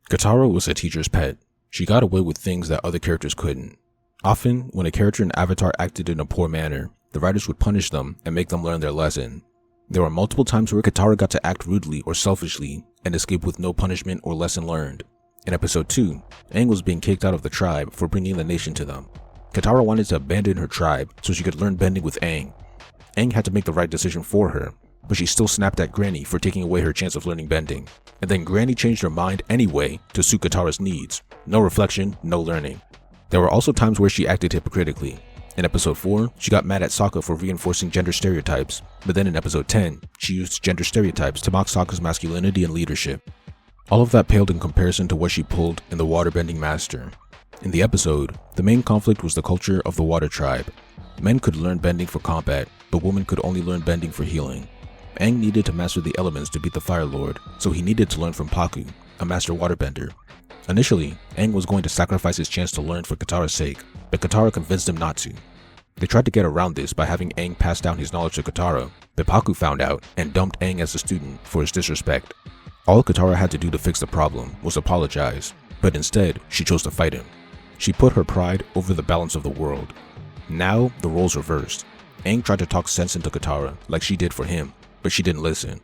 Katara was a teacher's pet. She got away with things that other characters couldn't. Often, when a character in Avatar acted in a poor manner, the writers would punish them and make them learn their lesson. There were multiple times where Katara got to act rudely or selfishly and escape with no punishment or lesson learned. In episode 2, Aang was being kicked out of the tribe for bringing the nation to them. Katara wanted to abandon her tribe so she could learn bending with Aang. Aang had to make the right decision for her, but she still snapped at Granny for taking away her chance of learning bending. And then Granny changed her mind anyway to suit Katara's needs. No reflection, no learning. There were also times where she acted hypocritically. In episode 4, she got mad at Sokka for reinforcing gender stereotypes, but then in episode 10, she used gender stereotypes to mock Sokka's masculinity and leadership. All of that paled in comparison to what she pulled in the Waterbending Master. In the episode, the main conflict was the culture of the Water Tribe. Men could learn bending for combat, but women could only learn bending for healing. Aang needed to master the elements to beat the Fire Lord, so he needed to learn from Pakku, a master waterbender. Initially, Aang was going to sacrifice his chance to learn for Katara's sake, but Katara convinced him not to. They tried to get around this by having Aang pass down his knowledge to Katara, but Pakku found out and dumped Aang as a student for his disrespect. All Katara had to do to fix the problem was apologize, but instead, she chose to fight him. She put her pride over the balance of the world. Now, the roles reversed. Aang tried to talk sense into Katara like she did for him, but she didn't listen.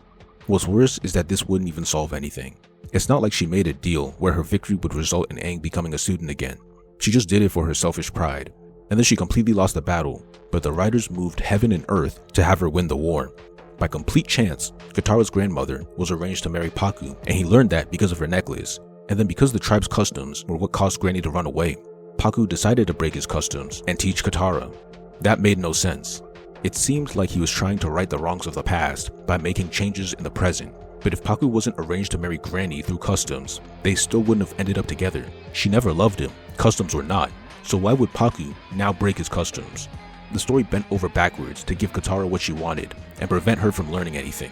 What's worse is that this wouldn't even solve anything. It's not like she made a deal where her victory would result in Aang becoming a student again. She just did it for her selfish pride. And then she completely lost the battle, but the writers moved heaven and earth to have her win the war. By complete chance, Katara's grandmother was arranged to marry Pakku, and he learned that because of her necklace. And then because the tribe's customs were what caused Granny to run away, Pakku decided to break his customs and teach Katara. That made no sense. It seemed like he was trying to right the wrongs of the past by making changes in the present. But if Pakku wasn't arranged to marry Granny through customs, they still wouldn't have ended up together. She never loved him, customs were not. So why would Pakku now break his customs? The story bent over backwards to give Katara what she wanted and prevent her from learning anything.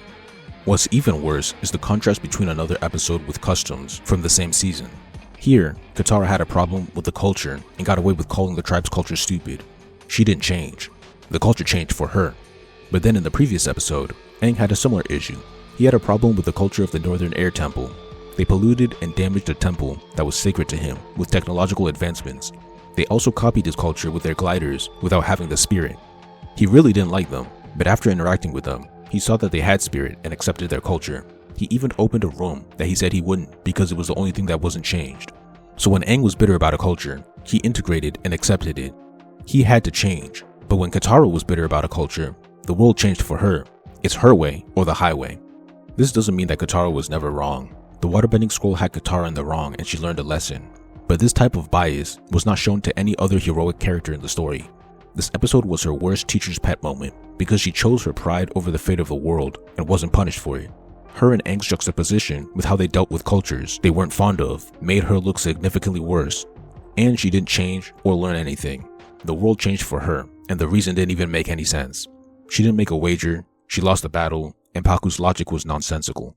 What's even worse is the contrast between another episode with customs from the same season. Here, Katara had a problem with the culture and got away with calling the tribe's culture stupid. She didn't change. The culture changed for her. But then in the previous episode, Aang had a similar issue. He had a problem with the culture of the Northern Air Temple. They polluted and damaged a temple that was sacred to him with technological advancements. They also copied his culture with their gliders without having the spirit. He really didn't like them, but after interacting with them, he saw that they had spirit and accepted their culture. He even opened a room that he said he wouldn't because it was the only thing that wasn't changed. So when Aang was bitter about a culture, he integrated and accepted it. He had to change, but when Katara was bitter about a culture, the world changed for her. It's her way or the highway. This doesn't mean that Katara was never wrong. The waterbending scroll had Katara in the wrong and she learned a lesson. But this type of bias was not shown to any other heroic character in the story. This episode was her worst teacher's pet moment because she chose her pride over the fate of the world and wasn't punished for it. Her and Aang's juxtaposition with how they dealt with cultures they weren't fond of made her look significantly worse. And she didn't change or learn anything. The world changed for her, and the reason didn't even make any sense. She didn't make a wager, she lost the battle, and Pakku's logic was nonsensical.